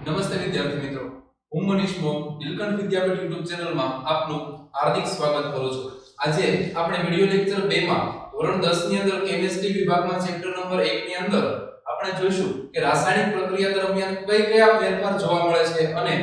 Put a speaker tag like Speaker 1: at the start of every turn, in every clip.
Speaker 1: નમસ્તે વિદ્યાર્થી મિત્રો, હું મનીષ મોમ નીલકંઠ વિદ્યાપીઠ YouTube ચેનલમાં આપનું હાર્દિક સ્વાગત કરું છું. આજે આપણે વિડિયો લેક્ચર 2 માં ધોરણ 10 ની અંદર કેમિસ્ટ્રી વિભાગમાં ચેપ્ટર નંબર 1 ની અંદર આપણે જોઈશું કે રાસાયણિક પ્રક્રિયા દરમિયાન કયા ફેરફાર જોવા મળે છે અને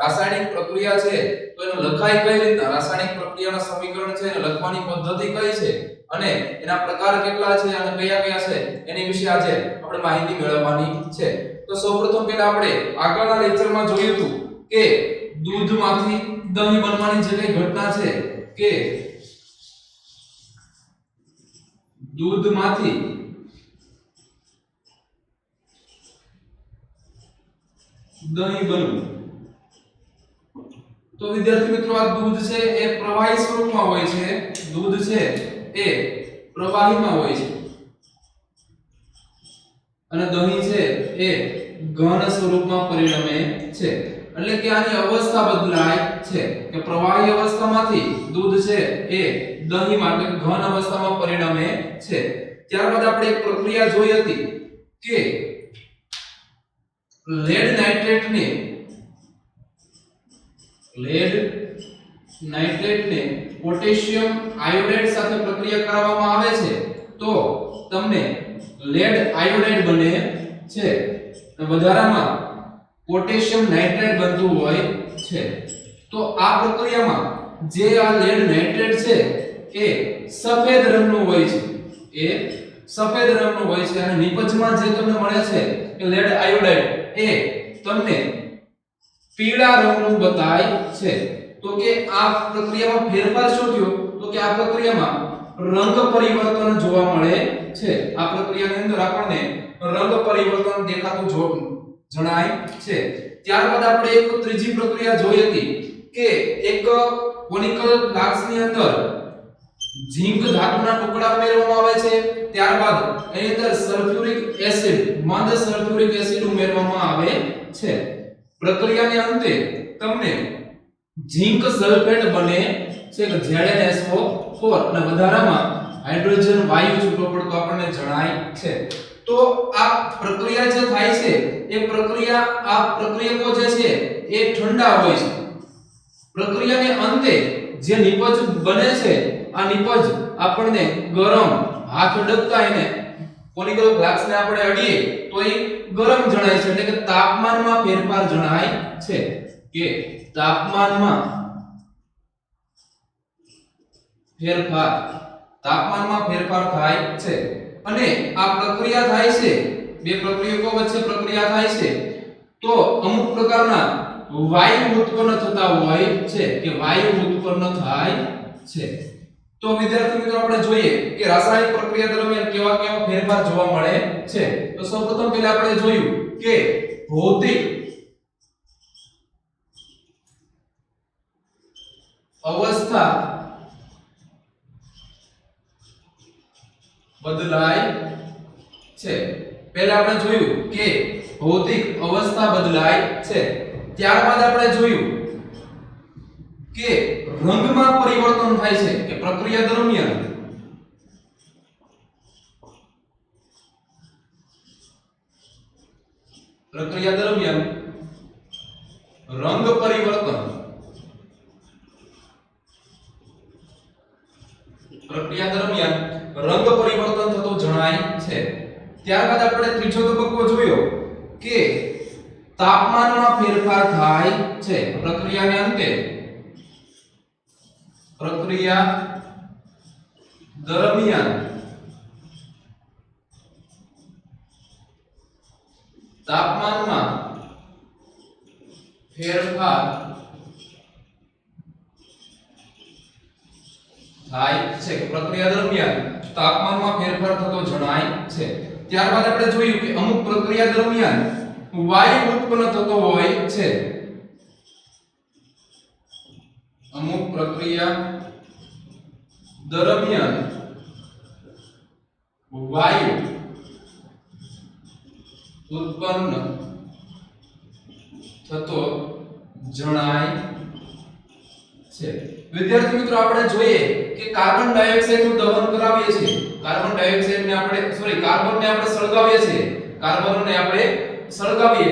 Speaker 1: રાસાયણિક પ્રક્રિયા છે તો એને લખાય કઈ રીતના, રાસાયણિક પ્રક્રિયાના સમીકરણ છે એને લખવાની પદ્ધતિ કઈ છે અને એના પ્રકાર કેટલા છે અને કયા કયા છે એની વિશે આજે આપણે માહિતી મેળવવાની છે. તો સૌપ્રથમ પહેલા આપણે આગળના લેક્ચરમાં જોયું હતું કે દૂધમાંથી દહીં બનવાની જે કઈ ઘટના છે કે દૂધમાંથી દહીં બનવું. તો વિદ્યાર્થી મિત્રો આ દૂધ છે એ પ્રવાહી સ્વરૂપમાં હોય છે, દૂધ છે એ પ્રવાહીમાં હોય છે અને દહીં છે એ ઘન સ્વરૂપમાં પરિણમે છે. એટલે કે આની અવસ્થા બદલાય છે કે પ્રવાહી અવસ્થામાંથી દૂધ છે એ દહીં માટે ઘન અવસ્થામાં પરિણમે છે. ત્યારબાદ આપણે એક પ્રક્રિયા જોઈ હતી કે લેડ નાઇટ્રેટને પોટેશિયમ આયોડાઇડ સાથે પ્રક્રિયા કરવામાં આવે છે તો તમને લેડ આયોડાઇડ બને છે અને વધારામાં પોટેશિયમ નાઇટ્રેટ બનતું હોય છે. તો આ પ્રક્રિયામાં જે આ લેડ નાઇટ્રેટ છે એ સફેદ રંગનું હોય છે, એ સફેદ રંગનું હોય છે અને નિપજમાં જે તમને મળે છે કે લેડ આયોડાઇડ એ તમને પીળા રંગનું બતાય છે. તો કે આ પ્રક્રિયામાં ફેરફાર શું થયો? તો કે આ પ્રક્રિયામાં રંગ પરિવર્તન જોવા મળે છે. આ પ્રક્રિયાની અંદર આપણને રંગ પરિવર્તન દેખાતું જણાય છે. ત્યારબાદ આપણે એક ત્રીજી પ્રક્રિયા જોઈ હતી કે એક કોનિકલ ફ્લાસ્કની અંદર ઝિંક ધાતુના ટુકડા ઉમેરવામાં આવે છે. ત્યારબાદ એની અંદર સલ્ફ્યુરિક એસિડ, મંદ સલ્ફ્યુરિક એસિડ ઉમેરવામાં આવે છે. પ્રક્રિયાને અંતે તમને ઝિંક સલ્ફેટ બને છે કે ZnSO4 અને વધારામાં હાઇડ્રોજન વાયુ છૂટો પડતો આપણને જણાય છે. તો આ પ્રક્રિયા જે થાય છે એ પ્રક્રિયકો જે છે એ ઠંડા હોય છે. પ્રક્રિયાને અંતે જે નિપજ બને છે આ નિપજ આપણને ગરમ, હાથ અડકતા એને કોનિકલ ફ્લાસ્કને આપણે અડીએ તો એ ગરમ જણાય છે. એટલે કે તાપમાનમાં ફેરફાર જણાય છે કે તાપમાનમાં ફેરફાર થાય છે. અને આ પ્રક્રિયા થાય છે, બે પ્રક્રિયકો વચ્ચે પ્રક્રિયા થાય છે તો અમુક પ્રકારના વાયુ ઉત્પન્ન થતા હોય છે કે વાયુ ઉત્પન્ન થાય છે. તો વિદ્યાર્થી મિત્રો આપણે જોઈએ કે રાસાયણિક પ્રક્રિયા દરમિયાન કેવા કેવા ફેરફાર જોવા મળે છે. તો સૌપ્રથમ પહેલા આપણે જોયું કે ભૌતિક અવસ્થા બદલાય છે. પહેલા આપણે જોયું કે ભૌતિક અવસ્થા બદલાય છે. ત્યારબાદ આપણે જોયું કે રંગમાં પરિવર્તન થાય છે કે પ્રક્રિયા દરમિયાન રંગ પરિવર્તન થતો જણાય છે. ત્યારબાદ આપણે ત્રીજો તબક્કો જોયો કે તાપમાનમાં ફેરફાર થાય છે. પ્રક્રિયાને અંતે પ્રક્રિયા દરમિયાન તાપમાનમાં ફેરફાર થાય છે. પ્રક્રિયા દરમિયાન તાપમાનમાં ફેરફાર થતો જણાય છે. ત્યારબાદ આપણે જોયું કે અમુક પ્રક્રિયા દરમિયાન વાયુ ઉત્પન્ન થતો હોય છે. અમુક પ્રક્રિયા દરમિયાન વાયુ ઉત્પન્ન થતો જણાય છે. વિદ્યાર્થી મિત્રો આપણે જોઈએ કે કાર્બન ડાયોક્સાઇડ નું દહન કરાવીએ છીએ. કાર્બન ડાયોક્સાઇડ ને આપણે કાર્બનને આપણે સળગાવીએ છીએ. કાર્બનને આપણે સળગાવીએ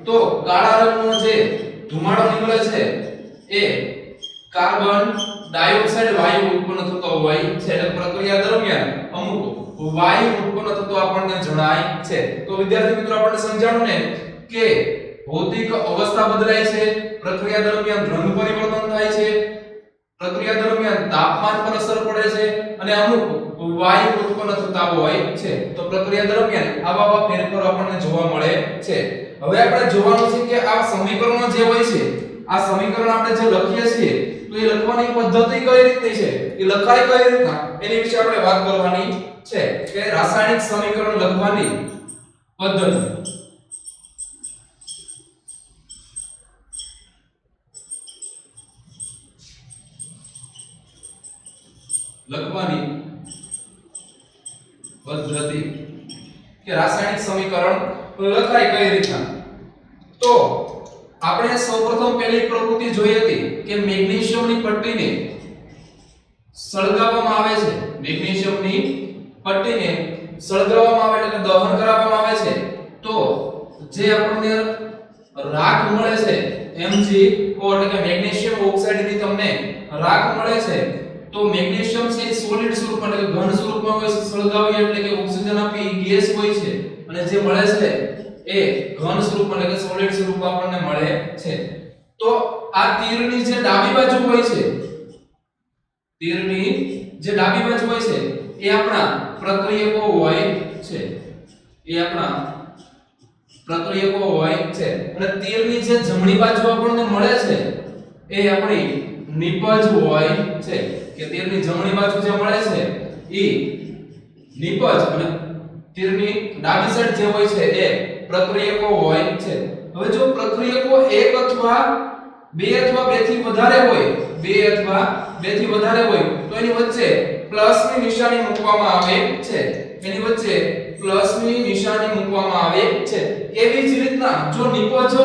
Speaker 1: તો કાળા રંગનો જે ધુમાડો નીકળે છે એ કાર્બન ડાયોક્સાઇડ વાયુ ઉત્પન્ન થતો હોય છે એટલે પ્રક્રિયા દરમિયાન અમુક વાયુ ઉત્પન્ન થતો આપણને જણાય છે તો વિદ્યાર્થી મિત્રો આપણને સમજાણું ને કે ભૌતિક અવસ્થા બદલાય છે પ્રક્રિયા દરમિયાન રંગ પરિવર્તન થાય છે પ્રક્રિયા દરમિયાન તાપમાન પર અસર પડે છે અને અમુક વાયુ ઉત્પન્ન થતા હોય છે તો પ્રક્રિયા દરમિયાન આવા ફેરફારો આપણને જોવા મળે છે હવે આપણે જોવાનું છે કે આ સમીકરણો જે હોય છે આ સમીકરણ આપણે જે લખીએ છીએ તો એ લખવાની પદ્ધતિ કઈ રીતની છે એ લખાય કઈ રીતના એની વિશે આપણે વાત કરવાની છે કે રાસાયણિક સમીકરણ લખવાની પદ્ધતિ કે રાસાયણિક સમીકરણ લખાય કઈ રીતના તો આપણે સૌપ્રથમ પહેલી પ્રવૃત્તિ જોઈ હતી કે મેગ્નેશિયમની પટ્ટીને સળગાવવામાં આવે છે મેગ્નેશિયમની પટ્ટીને સળગાવવામાં આવે એટલે કે દહન કરાવવામાં આવે છે તો જે આપણને રાખ મળે છે MgO એટલે કે મેગ્નેશિયમ ઓક્સાઇડ ની તમને રાખ મળે છે તો મેગ્નેશિયમ છે સોલિડ સ્વરૂપમાં એટલે કે ઘન સ્વરૂપમાં હોય સળગાવીએ એટલે કે ઓક્સિજન આપી ગેસ હોય છે અને જે મળે છે એ ઘન સ્વરૂપમાં એટલે કે સોલિડ સ્વરૂપમાં આપણને મળે છે તો આ તીરની જે ડાબી બાજુ હોય છે તીરની જે ડાબી બાજુ હોય છે એ આપણા પ્રક્રિયકો હોય છે એ આપણા પ્રક્રિયકો હોય છે અને તીરની જે જમણી બાજુ આપણને મળે છે એ આપણી નિપજ હોય છે કે તીરની જમણી બાજુ જે મળે છે એ નિપજ અને તીરની ડાબી સાઈડ જે હોય છે એ પ્રક્રિયકો હોય છે હવે જો પ્રક્રિયકો એક અથવા બે અથવા બે થી વધારે હોય બે અથવા બે થી વધારે હોય તો એની વચ્ચે પ્લસ ની નિશાની મૂકવામાં આવે છે એની વચ્ચે પ્લસ ની નિશાની મૂકવામાં આવે છે એવી જ રીતના જો નિપજ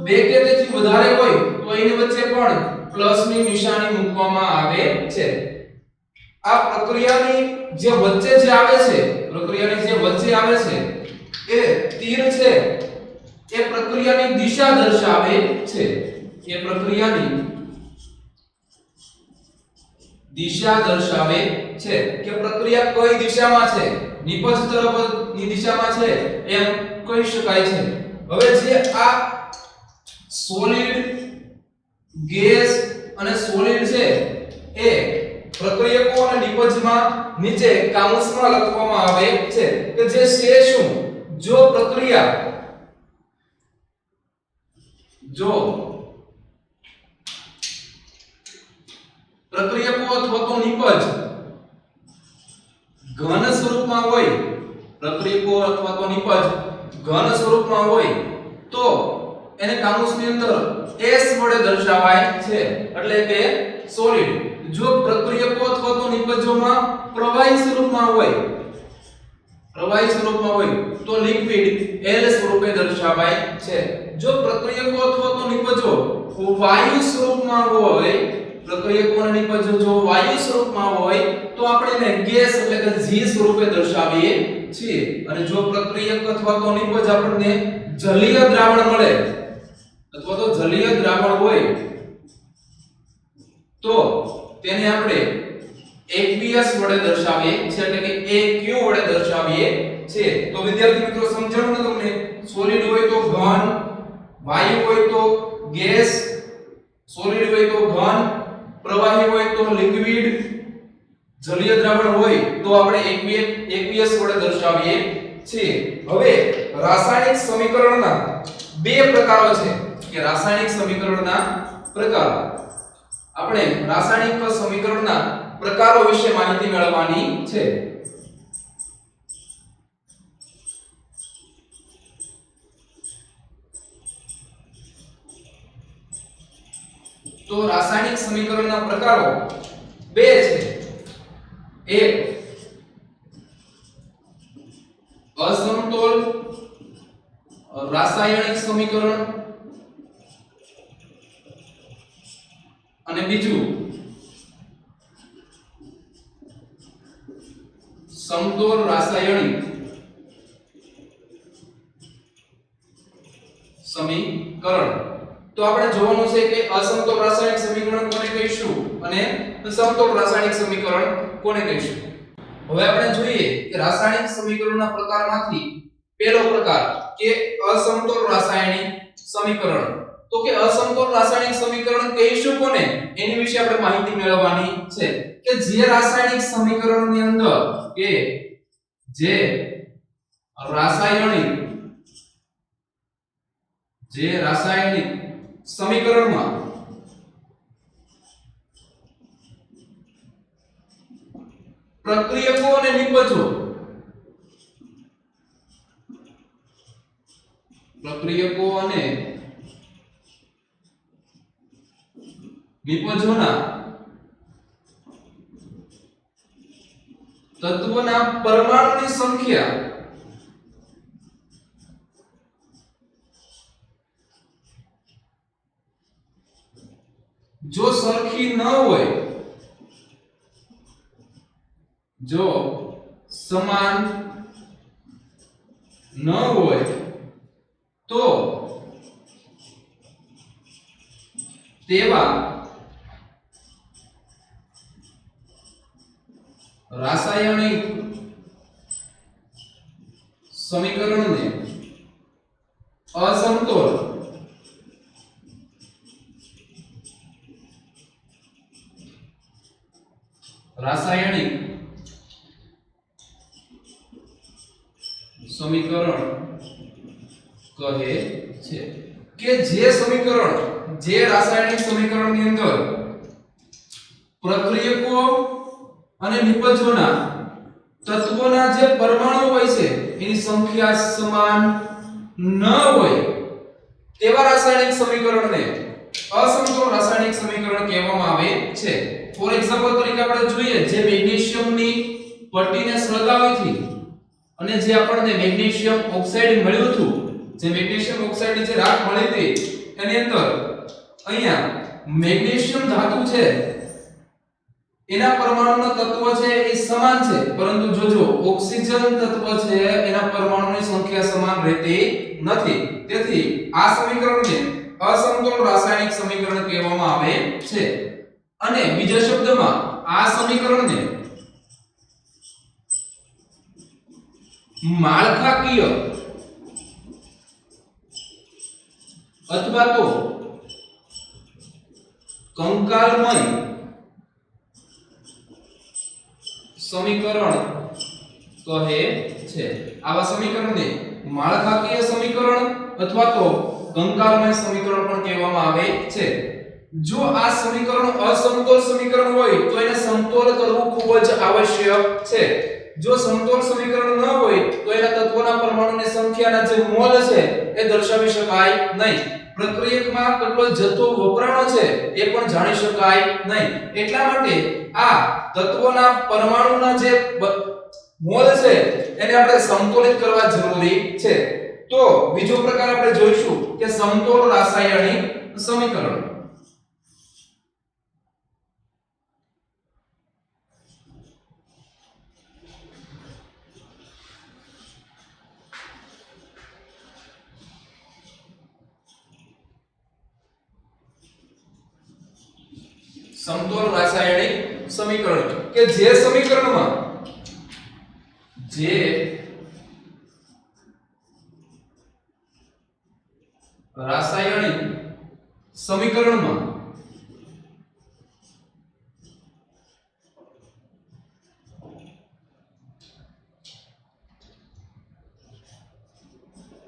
Speaker 1: બે કે તેથી વધારે હોય તો એની વચ્ચે પણ પ્લસ ની નિશાની મૂકવામાં આવે છે આ પ્રક્રિયાની જે વચ્ચે જે આવે છે પ્રક્રિયાની જે વચ્ચે આવે છે એ તીર છે એ પ્રક્રિયાની દિશા દર્શાવે છે એ પ્રક્રિયાની દિશા દર્શાવે છે કે પ્રક્રિયા કઈ દિશામાં છે નિપજ તરફની દિશામાં છે એમ કહી શકાય છે હવે જે આ સોલિડ ગેસ અને સોલિડ છે એ પ્રક્રિયકો અને નિપજમાં નીચે કાઉન્સમાં લખવામાં આવે છે કે જે છે શું જો પ્રક્રિયા પ્રક્રિયકો અથવા તો નિપજ ઘન સ્વરૂપમાં હોય પ્રક્રિયકો અથવા તો નિપજ ઘન સ્વરૂપમાં હોય તો એને કાઉન્સની અંદર S વડે દર્શાવાય છે એટલે કે સોલિડ જો પ્રક્રિયકો અથવા તો નિપજોમાં પ્રવાહી સ્વરૂપમાં હોય તો લિક્વિડ L સ્વરૂપે દર્શાવાય છે જો પ્રક્રિયકો અથવા તો નિપજો વાયુ સ્વરૂપમાં હોય પ્રક્રિયકો અને નિપજો જો વાયુ સ્વરૂપમાં હોય તો આપણે એને ગેસ એટલે કે G સ્વરૂપે દર્શાવીએ છીએ અને જો પ્રક્રિયક અથવા તો નિપજ આપણને જલીય દ્રાવણ મળે અથવા તો જલીય દ્રાવણ હોય તો તેને આપણે aqueous વડે દર્શાવીએ છીએ એટલે કે AQ વડે દર્શાવીએ છીએ તો વિદ્યાર્થી મિત્રો સમજાણું ને તમને સોલિડ હોય તો ઘન વાયુ હોય તો ગેસ સોલિડ હોય તો ઘન પ્રવાહી હોય તો લિક્વિડ જલીય દ્રાવણ હોય તો આપણે aqueous વડે દર્શાવીએ છીએ હવે રાસાયણિક સમીકરણના બે પ્રકારો છે કે રાસાયણિક સમીકરણના પ્રકારો આપણે રાસાયણિક સમીકરણના પ્રકારો વિશે માહિતી મેળવવાની છે તો રાસાયણિક સમીકરણના પ્રકારો બે છે એક અસમતોલ રાસાયણિક સમીકરણ અને બીજું સમતોલ રાસાયણિક સમીકરણ. તો આપણે જોવાનું છે કે અસમતોલ રાસાયણિક સમીકરણ કોને કહીશું અને સમતોલ રાસાયણિક સમીકરણ કોને કહીશું. હવે આપણે જોઈએ કે રાસાયણિક સમીકરણોના પ્રકારમાંથી પહેલો પ્રકાર કે અસમતોલ રાસાયણિક સમીકરણ. તો કે અસમતોલ રાસાયણિક સમીકરણ કહીશું કોને એની વિશે આપણે માહિતી મેળવવાની છે કે જે રાસાયણિક સમીકરણની અંદર કે જે રાસાયણિક સમીકરણમાં પ્રક્રિયકો અને નિપજો નિપજોના તત્વના પરમાણુની સંખ્યા જો સરખી ન હોય, જો સમાન ન હોય તો તેવા રાસાયણિક સમીકરણને અસમતોલ રાસાયણિક સમીકરણ કહે છે. કે જે સમીકરણ જે રાસાયણિક સમીકરણની અંદર પ્રક્રિયકો અને નિપજોના તત્વોના જે પરમાણુ હોય છે એની સંખ્યા સમાન ન હોય તેવા રાસાયણિક સમીકરણને અસમતોલ રાસાયણિક સમીકરણ કહેવામાં આવે છે. ફોર એક્ઝામ્પલ તરીકે આપણે જોઈએ જે મેગ્નેશિયમની પટ્ટીને સળગાવવાથી અને જે આપણને મેગ્નેશિયમ ઓક્સાઇડ મળ્યું હતું, જે મેગ્નેશિયમ ઓક્સાઇડની જે રાખ મળી હતી એની અંદર અહીંયા મેગ્નેશિયમ ધાતુ છે એના પરમાણુના તત્વ છે એ સમાન છે, પરંતુ જોજો ઓક્સિજન તત્વ છે એના પરમાણુની સંખ્યા સમાન રહેતી નથી. તેથી આ સમીકરણને અસમતોલ રાસાયણિક સમીકરણ કહેવામાં આવે છે. અને બીજા શબ્દમાં આ સમીકરણને માળખાકીય અથવા તો કંકાલમય સમીકરણ કહે છે. આવા સમીકરણને માળખાકીય સમીકરણ અથવા તો કંકાલમય સમીકરણ પણ કહેવામાં આવે છે. જો આ સમીકરણ અસમતોલ સમીકરણ હોય તો એને સમતોલ કરવું ખૂબ જ આવશ્યક છે. જો સમતોલ સમીકરણ ન હોય તો એના તત્વોના પરમાણુની સંખ્યાના જે મોલ છે એ દર્શાવી શકાય નહીં. પ્રક્રિયકમાં કેટલો જથ્થો વપરાણો છે એ પણ જાણી શકાય નહીં. એટલા માટે આ તત્વોના પરમાણુના જે મોલ છે એને આપણે સમતોલિત કરવા જરૂરી છે. તો બીજો પ્રકાર આપણે જોઈશું કે સમતોલ રાસાયણિક સમીકરણ. સમતોલ રાસાયણિક સમીકરણ કે જે સમીકરણમાં જે રાસાયણિક સમીકરણમાં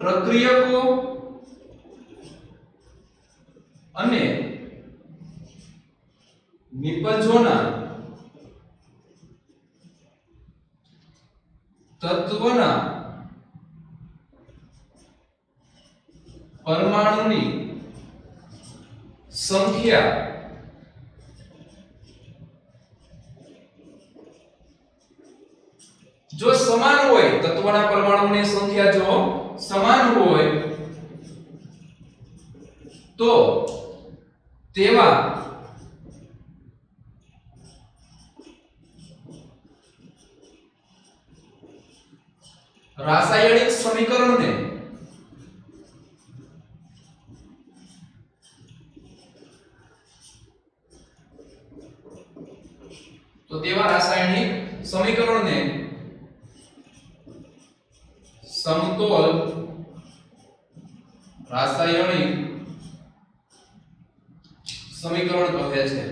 Speaker 1: પ્રક્રિયકો અને નિપજોના તત્વના પરમાણુની સંખ્યા જો સમાન હોય, તત્વના પરમાણુની સંખ્યા જો સમાન હોય તો તેવા રાસાયણિક સમીકરણને સમીકરણને સમતોલ રાસાયણિક સમીકરણ કહે છે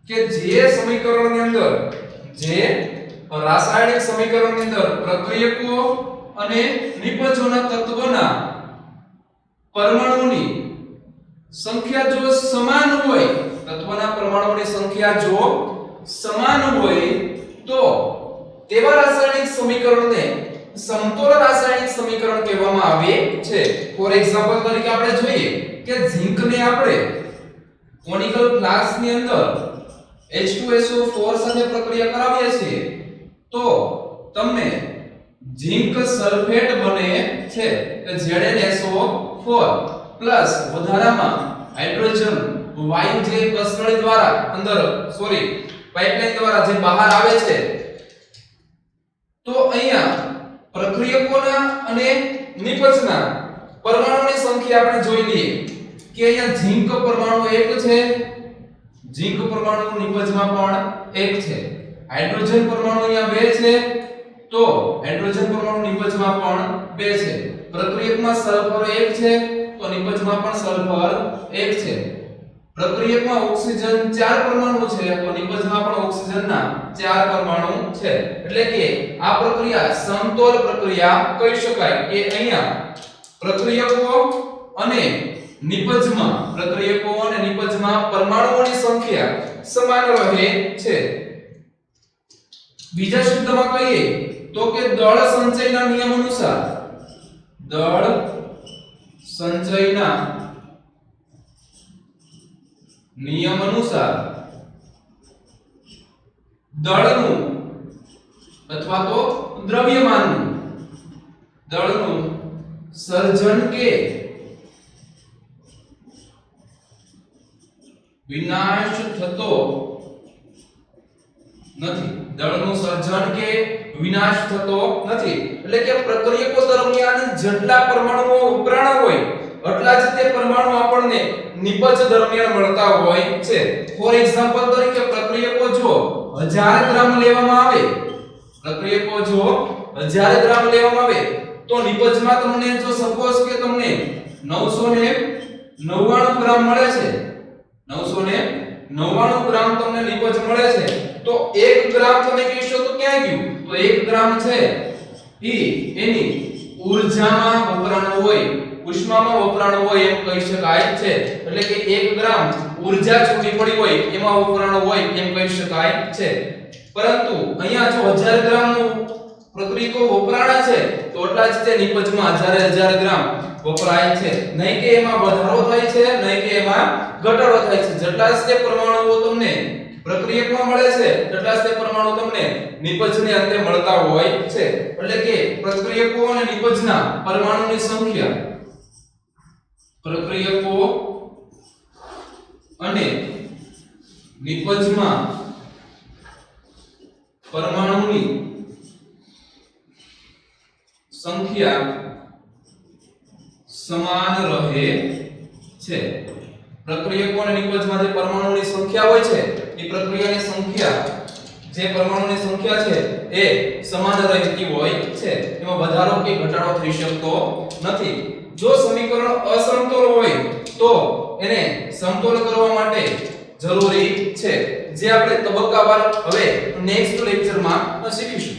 Speaker 1: કે જે સમીકરણની અંદર જે રાસાયણિક સમીકરણની અંદર પ્રક્રિયકો અને નિપજોના તત્વના પરમાણુની સંખ્યા જો સમાન હોય, તત્વના પરમાણુની સંખ્યા જો સમાન હોય તો તેવા રાસાયણિક સમીકરણને સમતોલ રાસાયણિક સમીકરણ કહેવામાં આવે છે. ફોર એક્ઝામ્પલ તરીકે આપણે જોઈએ કે ઝિંકને આપણે કોનિકલ ફ્લાસ્કની અંદર H2SO4 સાથે પ્રક્રિયા કરાવીએ છીએ તો તમને ઝિંક સલ્ફેટ બને છે કે ZnSO4 પ્લસ વધારામાં હાઇડ્રોજન વાયુ જે કસનળી દ્વારા અંદર પાઇપલાઇન દ્વારા જે બહાર આવે છે, તો અહીંયા પ્રક્રિયકોના અને નિપજના પરમાણુની સંખ્યા આપણે જોઈ લઈએ કે અહીંયા ઝિંક પરમાણુ 1 છે, ઝિંક પરમાણુ નિપજમાં પણ 1 છે, હાઇડ્રોજન પરમાણુ અહીંયા 2 છે, તો હાઇડ્રોજન પરમાણુ નિપજમાં પણ 2 છે, પ્રક્રિયકમાં સલ્ફર 1 છે તો નિપજમાં પણ સલ્ફર 1 છે, પ્રક્રિયકમાં ઓક્સિજન 4 પરમાણુ છે તો નિપજમાં પણ ઓક્સિજનના 4 પરમાણુ છે. એટલે કે આ પ્રક્રિયા સમતોલ પ્રક્રિયા કહી શકાય કે અહીંયા પ્રક્રિયકો અને નિપજમાં પરમાણુઓની સંખ્યા સમાન રહે છે. બીજા શબ્દમાં કહીએ તો કે દળ સંચયના નિયમ અનુસાર દળનું અથવા તો દ્રવ્યમાનનું દળનું સર્જન કે વિનાશ થતો નથી. દળનું સર્જન કે વિનાશ થતો નથી એટલે કે પ્રક્રિયકો દરમિયાન જેટલા પરમાણુઓ વપરાણા હોય એટલા જ તે પરમાણુ આપણને નિપજ દરમિયાન મળતા હોય છે. ફોર એક્ઝામ્પલ તરીકે પ્રક્રિયકો જો 1000 ગ્રામ લેવામાં આવે તો નિપજમાં તમને જો સપોઝ કે તમને 999 ગ્રામ મળે છે, 999 ગ્રામ તમને નિપજ મળે છે, તો 1 ગ્રામ તમે કહેશો તો ક્યાં ગયું? તો 1 ગ્રામ છે એની ઊર્જામાં વપરાણું હોય, ઉષ્મામાં વપરાણું હોય એમ કહી શકાય છે. એટલે કે 1 ગ્રામ ઊર્જા છૂટી પડી હોય એમાં વપરાણું હોય એમ કહી શકાય છે. પરંતુ અહીંયા જો 1000 ગ્રામનું પ્રક્રિયકો વપરાણા છે તો એટલા જ તે નિપજમાં 1000 ગ્રામ વપરાય છે. નહીં કે એમાં વધારો થાય છે, નહીં કે એમાં ઘટાડો થાય છે. જેટલા જ તે પરમાણુઓ તમને પ્રક્રિયકમાં મળે છે તેટલા જ તે પરમાણુ તમને નિપજની અંતે મળતા હોય છે. એટલે કે પ્રક્રિયકો અને નિપજના પરમાણુની સંખ્યા પ્રક્રિયકો અને નિપજમાં પરમાણુની સંખ્યા સમાન રહે છે. પ્રક્રિયકો અને નિપજમાં જે પરમાણુની સંખ્યા હોય છે એ પ્રક્રિયાની સંખ્યા જે પરમાણુની સંખ્યા છે એ સમાન રહેતી હોય છે. એમાં વધારો કે ઘટાડો થઈ શકતો નથી. જો સમીકરણ અસમતોલ હોય તો એને સમતોલ કરવા માટે જરૂરી છે, જે આપણે તબક્કાવાર હવે નેક્સ્ટ લેક્ચરમાં શીખીશું.